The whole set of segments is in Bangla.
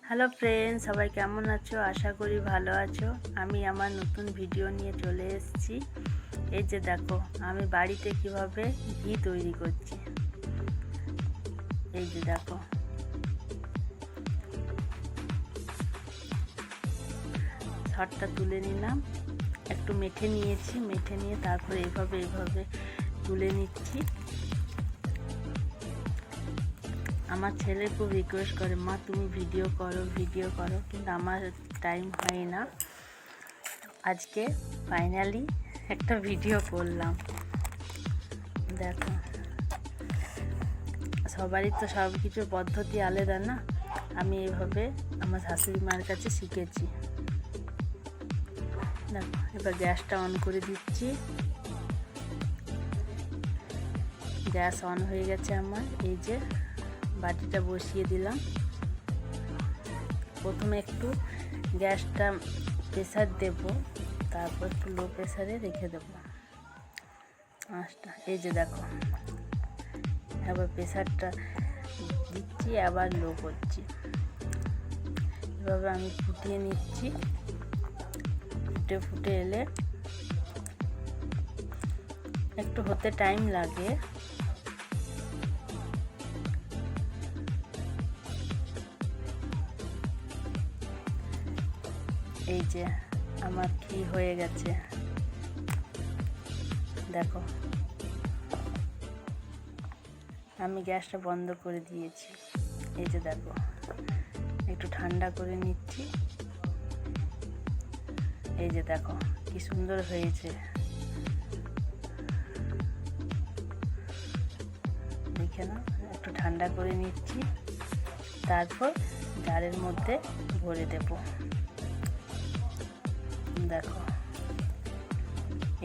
হ্যালো ফ্রেন্ডস, সবাই কেমন আছো? আশা করি ভালো আছো। আমি আমার নতুন ভিডিও নিয়ে চলে এসেছি। এই যে দেখো, আমি বাড়িতে কিভাবে ঘি তৈরি করছি। এই যে দেখো, ছাড়টা তুলে নিলাম, একটু মেখে নিয়েছি, মেখে নিয়ে তারপরে এইভাবে তুলে নিচ্ছি। আমার ছেলে খুব রিকোয়েস্ট করে, মা তুমি ভিডিও করো, কিন্তু আমার টাইম হয় না। আজকে ফাইনালি একটা ভিডিও করলাম। দেখো, সবারই তো সব কিছু পদ্ধতি আলাদা না। আমি এইভাবে আমার শাশুড়ি মার কাছে শিখেছি। দেখো, এবার গ্যাসটা অন করে দিচ্ছি। গ্যাস অন হয়ে গেছে আমার। এই যে বাটিটা বসিয়ে দিলাম। প্রথমে একটু গ্যাসটা প্রেসার দেব, তারপর একটু লো প্রেসারে রেখে দেবো আঁচটা। এই যে দেখো, এবার প্রেসারটা দিচ্ছি, আবার লো করছি। এভাবে আমি ফুটিয়ে নিচ্ছি। ফুটে এলে একটু হতে টাইম লাগে। এই যে আমার ঘি হয়ে গেছে। দেখো, আমি গ্যাসটা বন্ধ করে দিয়েছি। এই যে দেখো, একটু ঠান্ডা করে নিচ্ছি। এই যে দেখো কি সুন্দর হয়েছে, দেখে না? একটু ঠান্ডা করে নিচ্ছি, তারপর জারের মধ্যে ভরে দেব। দেখো,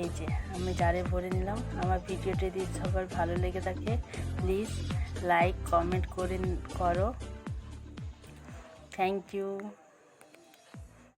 এই যে আমি জারে ভরে নিলাম। আমার ভিডিওটি যদি সবার ভালো লেগে থাকে, প্লিজ লাইক কমেন্ট করো। Thank you.